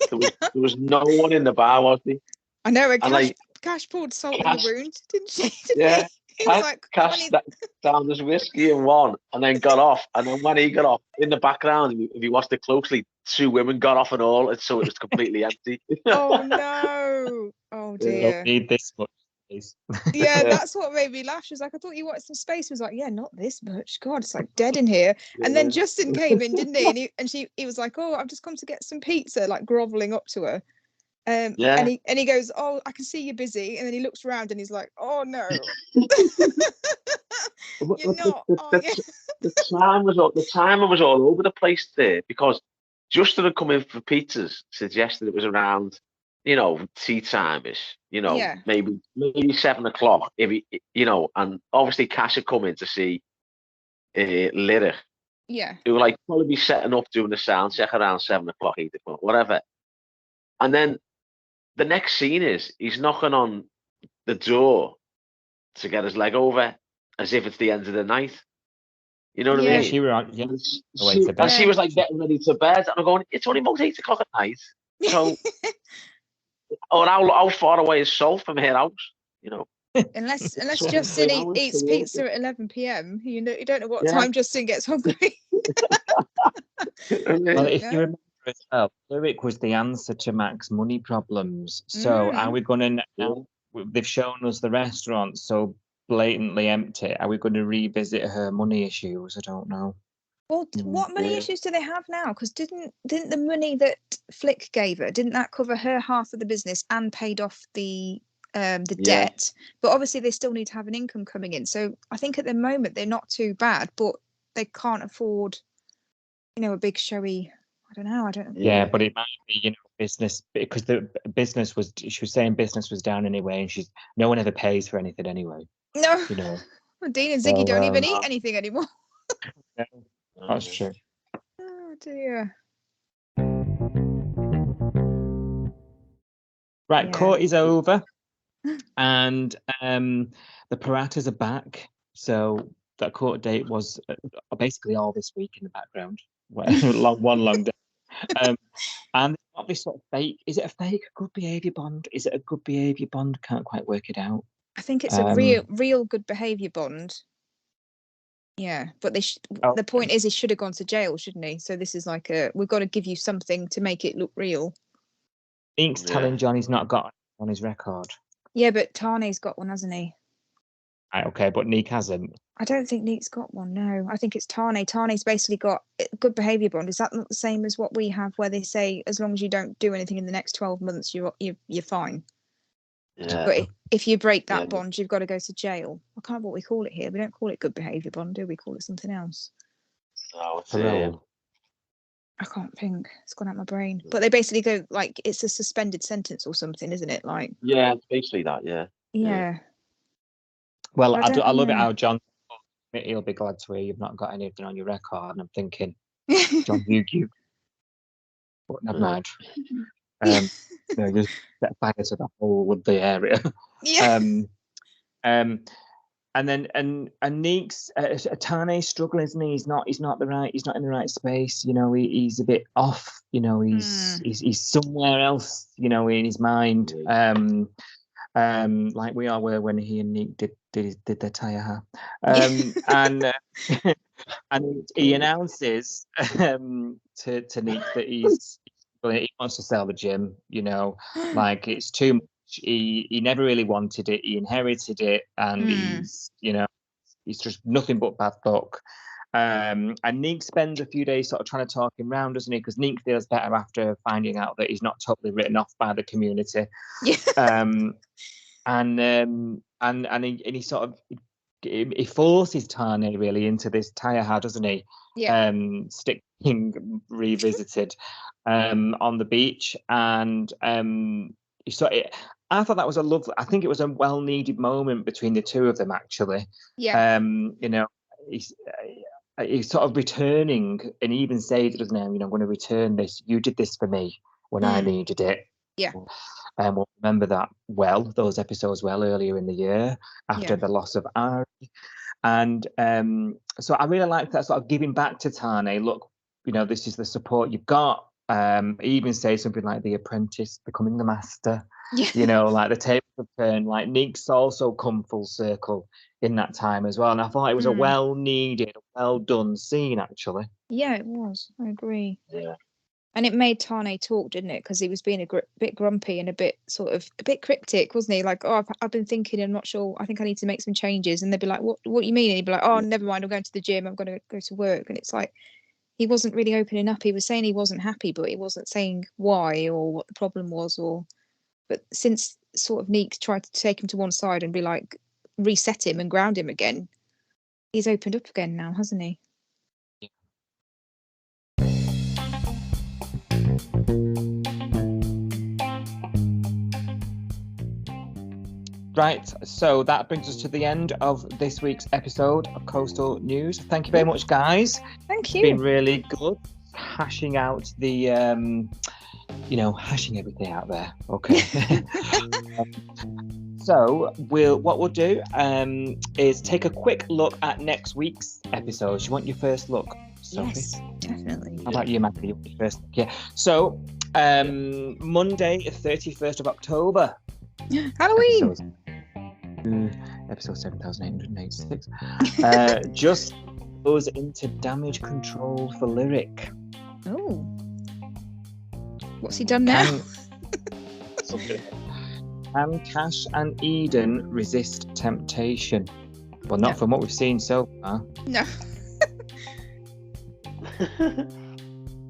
There was no one in the bar, was there? I know, and Cash poured salt in the wound, didn't she? Yeah. He was like, Cash down this whiskey and one, and then got off. And then when he got off, in the background, if you watched it closely, 2 women got off and all, and so it was completely empty. Oh no! Oh dear. Don't need this much space. Yeah, that's what made me laugh. She was like, "I thought you wanted some space." He was like, "Yeah, not this much. God, it's like dead in here." And then Justin came in, didn't he? And he was like, "Oh, I've just come to get some pizza," like groveling up to her. And he goes, "Oh, I can see you're busy," and then he looks around and he's like, "Oh no." You're not. The timer was all over the place there because Justin had come in for pizzas, suggested it was around, tea time-ish, maybe 7 o'clock. If he, and obviously Cash had come in to see Lyrik. Yeah. Who would probably be setting up doing the sound check around 7 o'clock, 8 o'clock, whatever. And then the next scene is he's knocking on the door to get his leg over as if it's the end of the night. You know what I mean? She was and she was like getting ready to bed. And I'm going, it's only about 8 o'clock at night. So, or how far away is Salt from her house? Unless Justin eats pizza at 11 p.m, you don't know what time Justin gets hungry. Well, if you remember as well, Lyrik was the answer to Mac's money problems. So are we going to now? They've shown us the restaurant. So blatantly empty, are we going to revisit her money issues? I don't know. Well, what money issues do they have now? Because didn't the money that Flick gave her, didn't that cover her half of the business and paid off the debt? But obviously they still need to have an income coming in. So I think at the moment they're not too bad, but they can't afford, a big showy. I don't know. Yeah, but it might be, business, because the business was. She was saying business was down anyway, and no one ever pays for anything anyway. No. Well, Dean and Ziggy don't even eat anything anymore. No, that's true. Oh dear. Right, court is over, and the Paratas are back. So that court date was basically all this week in the background. one long day. And not this sort of fake. Is it a fake good behaviour bond? Is it a good behaviour bond? Can't quite work it out. I think it's a real good behaviour bond. Yeah, but the point is he should have gone to jail, shouldn't he? So this is like we've got to give you something to make it look real. Ink's telling John he's not got on his record. Yeah, but Tane's got one, hasn't he? Right, okay, but Neek hasn't. I don't think Neek's got one, no. I think it's Tane. Tane's basically got a good behaviour bond. Is that not the same as what we have, where they say as long as you don't do anything in the next 12 months, you're fine? Yeah. But if you break that bond, you've got to go to jail. I can't remember what we call it here. We don't call it good behaviour bond, do we? Call it something else. No, it's I can't think. It's gone out my brain. But they basically go like it's a suspended sentence or something, isn't it? Like it's basically that. Yeah. Well, I love it how John. He'll be glad to hear you've not got anything on your record, and I'm thinking, John, you. But never mind. Just set fire to the whole of the area. Yeah. And then Neek's Tane's struggling, isn't he? He's not in the right space. He's a bit off. He's somewhere else. In his mind. Like we all were when he and Neek did their tire and he announces to Neek that he wants to sell the gym. Like it's too much. He never really wanted it. He inherited it, and he's just nothing but bad luck. And Neek spends a few days sort of trying to talk him round, doesn't he? Because Neek feels better after finding out that he's not totally written off by the community. And he sort of he forces Tane really into this tire, doesn't he? Yeah. Sticking revisited on the beach, and I thought that was I think it was a well-needed moment between the two of them, actually. Yeah. He's sort of returning, and he even says, doesn't he? I'm going to return this. You did this for me when I needed it. Yeah. We'll remember that those episodes earlier in the year after the loss of Ari. And so I really like that sort of giving back to Tane. Look, this is the support you've got. He even say something like the apprentice becoming the master. Yeah. Like the tables have turned. Like Neek's also come full circle in that time as well. And I thought it was a well-needed, well-done scene, actually. Yeah, it was. I agree. Yeah. And it made Tane talk, didn't it? Because he was being a bit grumpy and a bit cryptic, wasn't he? Like, I've been thinking, I'm not sure. I think I need to make some changes. And they'd be like, what do you mean? And he'd be like, oh, never mind. I'm going to the gym. I'm going to go to work. And it's like, he wasn't really opening up. He was saying he wasn't happy, but he wasn't saying why or what the problem was. But since sort of Neek tried to take him to one side and be like, reset him and ground him again, he's opened up again now, hasn't he? Right, so that brings us to the end of this week's episode of Coastal News. Thank you very much, guys. Thank you. It's been really good hashing out the, hashing everything out there. Okay. So what we'll do is take a quick look at next week's episodes. You want your first look, Sophie? Yes, definitely. How about you, Macca? You want your first look? Yeah. So Monday, 31st of October. Halloween. Episode 7886. Just goes into damage control for Lyrik. Oh. What's he done now? Can Cash and Eden resist temptation? Well, not from what we've seen so far. No.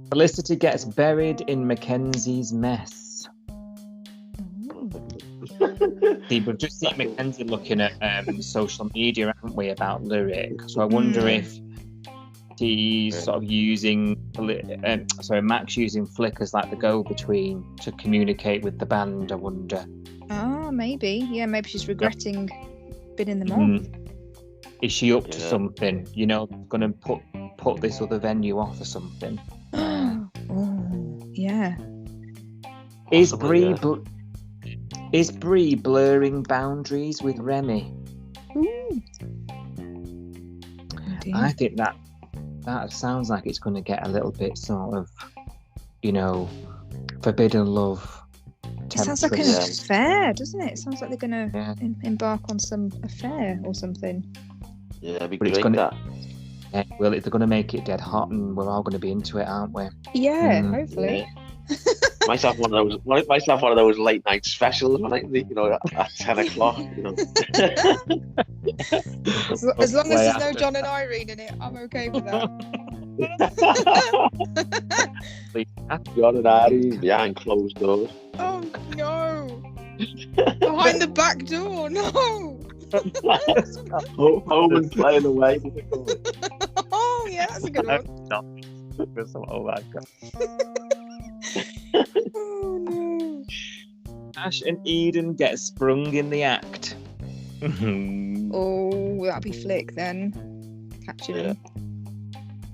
Felicity gets buried in Mackenzie's mess. See, we've just seen Mackenzie looking at social media, haven't we, about Lyrik? So I wonder if he's sort of using, Mac's using Flick as like the go-between to communicate with the band, I wonder. Oh, maybe. Yeah, maybe she's regretting being in the mob. Is she up to something? You know, going to put this other venue off or something? Oh, yeah. Is Bree blurring boundaries with Remy? Ooh. I think that sounds like it's going to get a little bit sort of, you know, forbidden love. It sounds like an affair, doesn't it? It sounds like they're going to embark on some affair or something. Yeah, it'd be great that. Yeah, well, they're going to make it dead hot, and we're all going to be into it, aren't we? Yeah, hopefully. Yeah. Myself one of those late night specials, you know, at 10 o'clock. You know. As long as there's no John and Irene in it, I'm okay with that. John and Irene behind closed doors. Oh no! Behind the back door, no! Home and playing away. Oh yeah, that's a good one. Oh my god. Oh no. Ash and Eden get sprung in the act. Oh, that'd be Flick then. Catching him.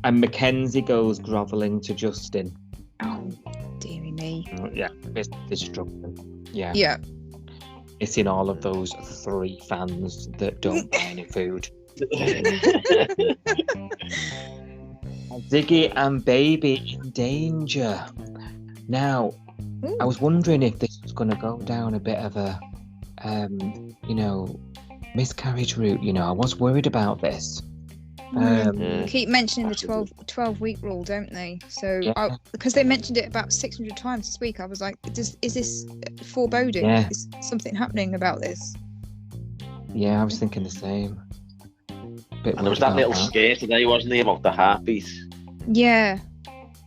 And Mackenzie goes grovelling to Justin. Oh, dearie me. Yeah, it's struggling. Yeah. Yeah. It's in all of those 3 fans that don't buy any food. Ziggy and Baby in danger. Now, I was wondering if this was going to go down a bit of a, you know, miscarriage route. You know, I was worried about this. Keep mentioning the 12-week rule, don't they? So, because they mentioned it about 600 times this week, I was like, is this foreboding? Yeah. Is something happening about this? Yeah, I was thinking the same. And there was that little scare today, wasn't there, about the heartbeat? Yeah.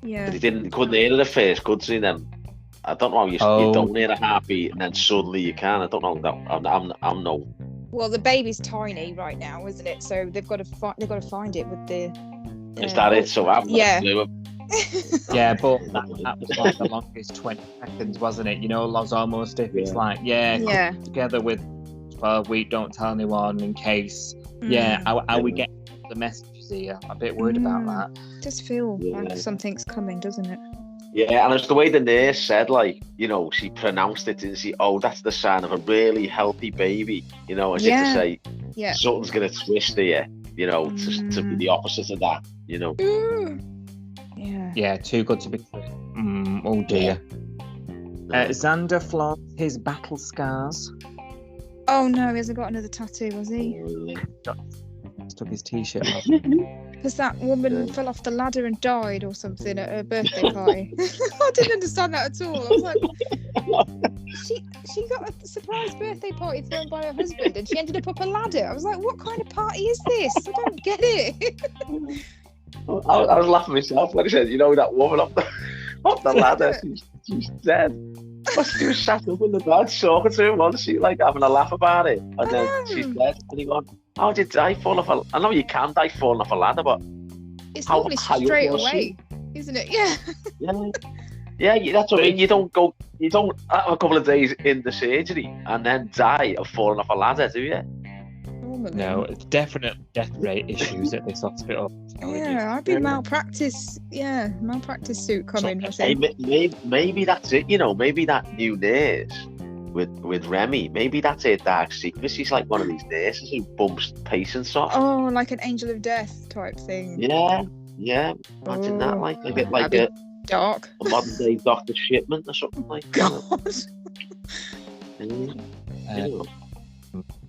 Yeah. He couldn't hear it at first, could he? Then I don't know how you don't hear a heartbeat and then suddenly you can. I don't know that. I'm no. Well, the baby's tiny right now, isn't it? So they've got to find it with the. Is that it? So I'm yeah. Yeah, but that was like the longest 20 seconds, wasn't it? You know, Loz almost if it's like together with 12 week, don't tell anyone in case. Yeah, how we get the messages here. I'm a bit worried about that. Just feel like something's coming, doesn't it? Yeah, and it's the way the nurse said, like, you know, she pronounced it, didn't she? Oh, that's the sign of a really healthy baby, you know, as if to say, something's going to twist here, you know, to be the opposite of that, you know. Yeah, too good to be true. Oh dear. Xander flaunts his battle scars. Oh no, he hasn't got another tattoo, has he? He's took his t-shirt off. Because that woman fell off the ladder and died or something at her birthday party. I didn't understand that at all. I was like, she got a surprise birthday party thrown by her husband and she ended up a ladder. I was like, what kind of party is this? I don't get it. I was laughing myself when I said, you know, that woman up the ladder, she's dead. She was sat up in the bed talking to him, wasn't she? Like having a laugh about it. And then she's dead. And he goes, how did I fall off I know you can die falling off a ladder, but it's normally straight away, isn't it? Yeah. Yeah, that's what I mean. You don't have a couple of days in the surgery and then die of falling off a ladder, do you? No, it's definite death rate issues at this hospital. Yeah, I'd be malpractice suit coming. So, maybe that's it, you know, maybe that new nurse with Remy, maybe that's her dark secret. She's like one of these nurses who bumps patients off. Oh, like an angel of death type thing. Yeah. Imagine that, like a dark. A modern day Dr. Shipman or something like that.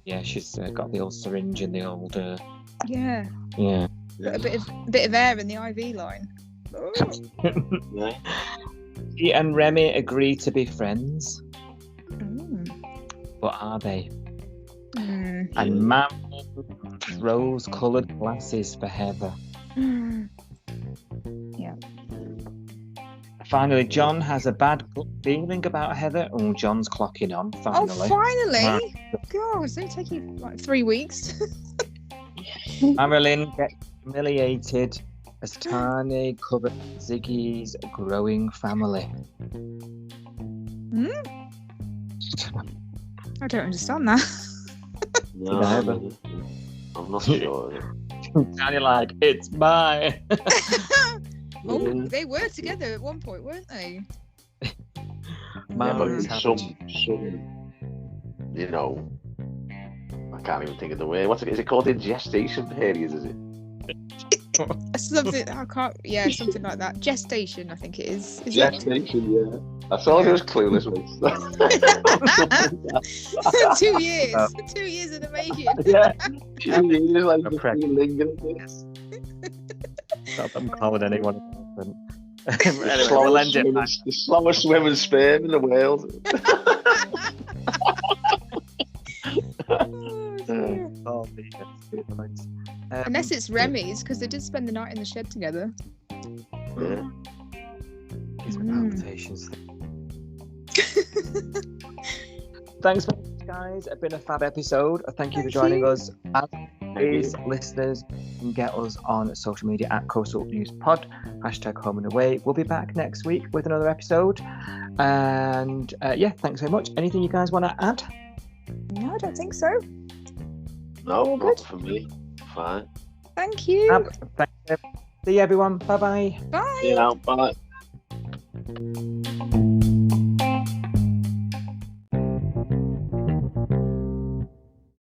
Yeah, she's got the old syringe and the old. Yeah. Yeah. A bit of air in the IV line. He and Remy agree to be friends. but are they? Mm. And Marilyn, rose-coloured glasses for Heather. Yeah. Finally, John has a bad gut feeling about Heather. Oh, John's clocking on, Oh, finally. finally! God, it's only taking like 3 weeks. Marilyn gets humiliated as Tane covers Ziggy's growing family. I don't understand that. No, Neither. I'm not sure. Tane like, it's mine. Oh, they were together at one point, weren't they? Yeah, but Marilyn's some, you know, I can't even think of the word. Is it called in gestation period? Is it? Something I can't. Yeah, something like that. Gestation, I think it is. Is Gestation, yeah. I thought it was clueless. 2 years. 2 years in the making. Yeah, 2 years like I'm just lingering. Not that I'm calling anyone. Anyway, we'll end it back. The slowest swimming sperm in the world. Oh, dear. Unless it's Remy's, because they did spend the night in the shed together. Yeah. Gives me palpitations. Thanks very much, guys. It's been a fab episode. Thank you for joining us. As always, listeners, you can get us on social media at Coastal News Pod, #home and away. We'll be back next week with another episode. And yeah, thanks very much. Anything you guys want to add? No, I don't think so. No, not for me. Fine. Thank you. Thank you. See you, everyone. Bye-bye. Bye. You know, bye.